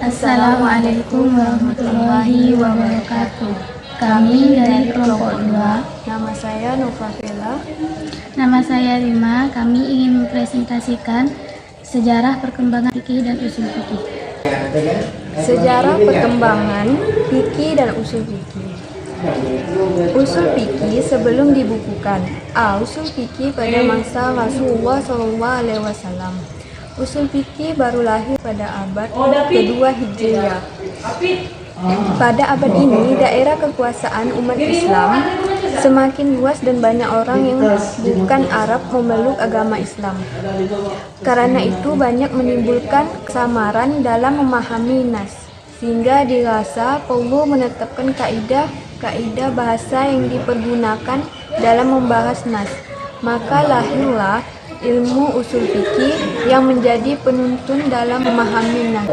Assalamualaikum warahmatullahi wabarakatuh. Kami dari kelompok 2. Nama saya Novavela. Nama saya Rima. Kami ingin mempresentasikan sejarah perkembangan fikih dan usul fikih. Sejarah perkembangan fikih dan usul fikih. Usul fikih sebelum dibukukan. Usul fikih pada masa Rasulullah SAW. Usul fikih baru lahir pada abad kedua Hijriah. Pada abad ini, daerah kekuasaan umat Islam semakin luas dan banyak orang yang bukan Arab memeluk agama Islam. Karena itu banyak menimbulkan kesamaran dalam memahami nas, sehingga dirasa perlu menetapkan kaidah bahasa yang dipergunakan dalam membahas nas. Maka lahirlah ilmu usul fikih yang menjadi penuntun dalam memahami nas.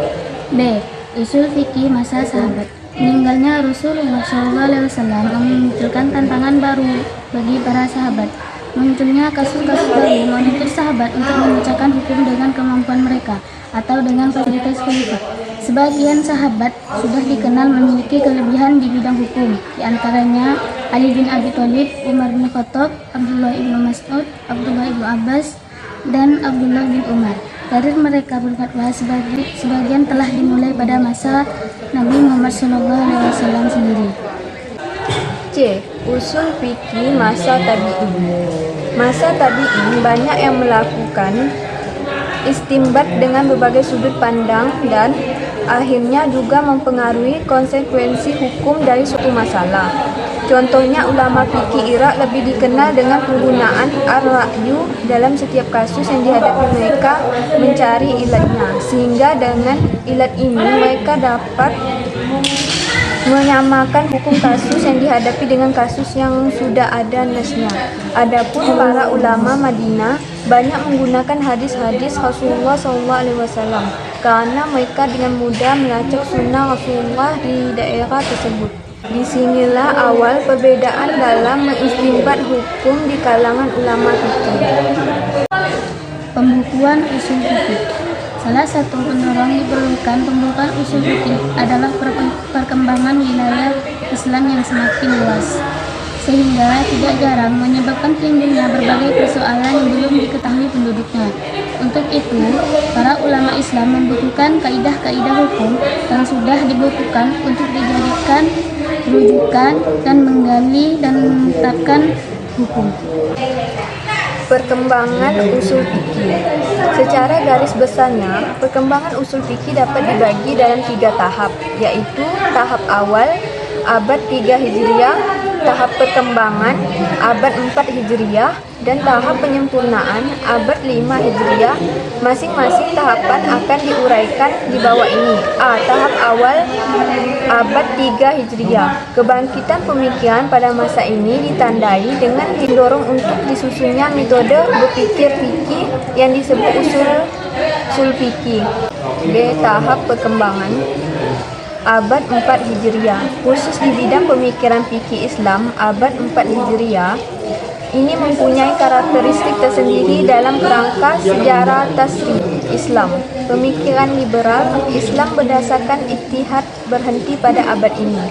B. Usul fikih masa sahabat. Meninggalnya Rasulullah SAW memunculkan tantangan baru bagi para sahabat. Munculnya kasus-kasus baru menuntut sahabat untuk memecahkan hukum dengan kemampuan mereka atau dengan fasilitas politik. Sebagian sahabat sudah dikenal memiliki kelebihan di bidang hukum, di antaranya Ali bin Abi Thalib, Umar bin Khattab, Abdullah bin Mas'ud, Abdullah bin Abbas, dan Abdullah bin Umar. Karir mereka berfatwa sebagian telah dimulai pada masa Nabi Muhammad SAW sendiri. C. Usul fikih masa tabi'in. Masa tabi'in banyak yang melakukan istinbat dengan berbagai sudut pandang dan akhirnya juga mempengaruhi konsekuensi hukum dari suatu masalah. Contohnya ulama fikih Irak lebih dikenal dengan penggunaan ar-ra'yu dalam setiap kasus yang dihadapi mereka mencari ilatnya, sehingga dengan ilat ini mereka dapat menyamakan hukum kasus yang dihadapi dengan kasus yang sudah ada nasnya. Adapun para ulama Madinah banyak menggunakan hadis-hadis Rasulullah SAW karena mereka dengan mudah melacak sunnah Rasulullah di daerah tersebut. Disinilah awal perbedaan dalam mengistinbat hukum di kalangan ulama fikih. Pembukuan usul fikih. Salah satu pendorong diperlukan pembukaan usul fikih adalah perkembangan wilayah Islam yang semakin luas, sehingga tidak jarang menyebabkan timbulnya berbagai persoalan yang belum diketahui penduduknya. Untuk itu, para ulama Islam membutuhkan kaidah-kaidah hukum yang sudah dibukukan untuk dijadikan rujukan dan menggali dan menetapkan hukum. Perkembangan usul fikih. Secara garis besarnya, perkembangan usul fikih dapat dibagi dalam 3 tahap, yaitu tahap awal abad 3 Hijriah, tahap perkembangan abad 4 Hijriah, dan tahap penyempurnaan abad 5 Hijriah. Masing-masing tahapan akan diuraikan di bawah ini. Tahap awal abad 3 Hijriah. Kebangkitan pemikiran pada masa ini ditandai dengan didorong untuk disusunnya metode berpikir fikih yang disebut usul fikih. B. Tahap perkembangan abad 4 Hijriah. Khusus di bidang pemikiran fikih Islam abad 4 Hijriah ini mempunyai karakteristik tersendiri dalam kerangka sejarah tasrih Islam. Pemikiran liberal Islam berdasarkan ijtihad berhenti pada abad ini.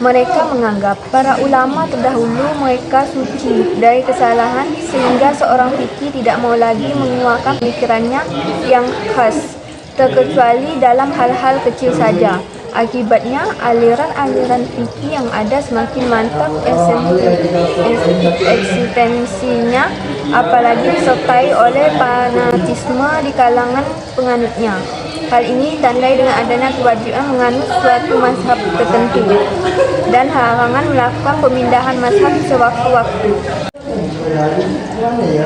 Mereka menganggap para ulama terdahulu mereka suci dari kesalahan, sehingga seorang fikih tidak mau lagi mengeluarkan pemikirannya yang khas, terkecuali dalam hal-hal kecil saja. Akibatnya, aliran-aliran fikih yang ada semakin mantap eksistensinya, apalagi disertai oleh fanatisme di kalangan penganutnya. Hal ini ditandai dengan adanya kewajiban menganut suatu mazhab tertentu dan larangan melakukan pemindahan mazhab sewaktu-waktu.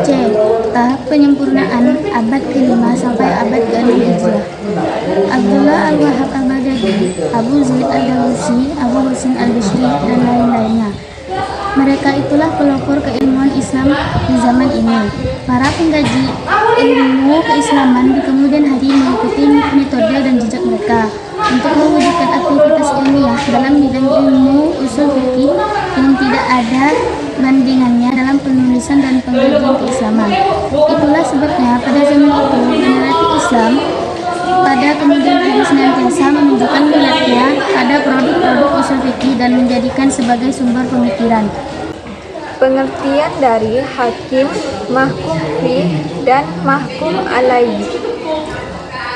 C. Tahap penyempurnaan abad ke-5 sampai abad ke-6 Hijriah. Abdullah Al-Wahhab Al-Baghdadi, Abu Zaid Al-Dalusi, Abu Husain Al-Bashri, dan lain-lainnya. Mereka itulah pelopor keilmuan Islam di zaman ini. Para pengkaji ilmu keislaman di kemudian hari mengikuti metode dan jejak mereka untuk mewujudkan aktivitas ilmiah dalam bidang ilmu usul fikih yang tidak ada bandingannya dalam penulisan dan pengkajian keislaman. Itulah sebabnya pada zaman itu generasi Islam pada kemudian hari senantiasa menunjukkan minatnya pada produk-produk usul fikih dan menjadikan sebagai sumber pemikiran. Pengertian dari hakim, mahkum fih, dan mahkum alaih.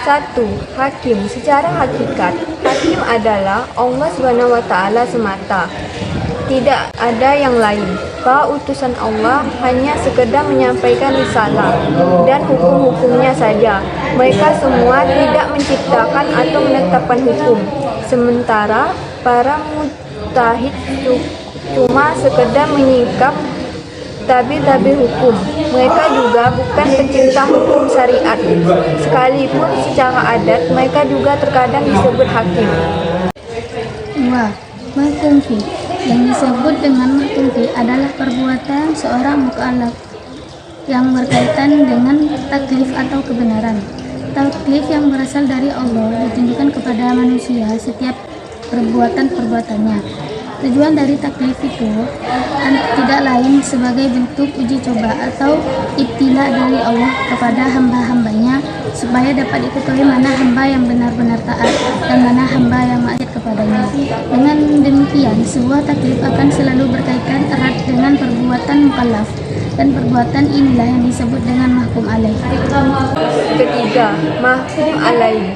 1. Hakim. Secara hakikat, hakim adalah Allah SWT semata. Tidak ada yang lain. Para utusan Allah hanya sekedar menyampaikan risalah dan hukum-hukumnya saja. Mereka semua tidak menciptakan atau menetapkan hukum. Sementara para mujtahid cuma sekedar menyingkap tabir-tabir hukum. Mereka juga bukan pencipta hukum syariat. Sekalipun secara adat mereka juga terkadang disebut hakim. 2. Mahkum fih. Yang disebut dengan mahkum fih adalah perbuatan seorang mukallaf yang berkaitan dengan taklif atau kebenaran. Taklif yang berasal dari Allah ditunjukkan kepada manusia setiap perbuatan-perbuatannya. Tujuan dari taklif itu tidak lain sebagai bentuk uji coba atau ibtila dari Allah kepada hamba-hambanya supaya dapat diketahui mana hamba yang benar-benar taat dan mana hamba yang maksiat kepadanya. Dengan demikian, sebuah taklif akan selalu berkaitan erat dengan perbuatan mukallaf, dan perbuatan inilah yang disebut dengan mahkum alaih. Ketiga, mahkum alaih.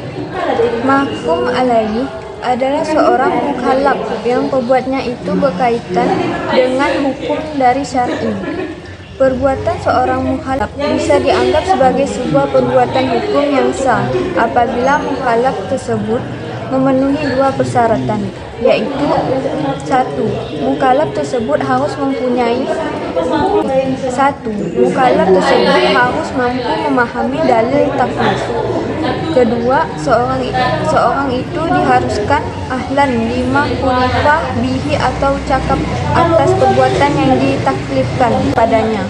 Mahkum alaih adalah seorang mukallaf yang perbuatnya itu berkaitan dengan hukum dari syar'i. Perbuatan seorang mukallaf bisa dianggap sebagai sebuah perbuatan hukum yang sah apabila mukallaf tersebut memenuhi dua persyaratan, yaitu 1. Mukallaf tersebut harus mempunyai mukallaf tersebut harus mampu memahami dalil taklif. Kedua, seorang itu diharuskan ahlan lima kulifah bihi atau cakap atas perbuatan yang ditaklifkan padanya.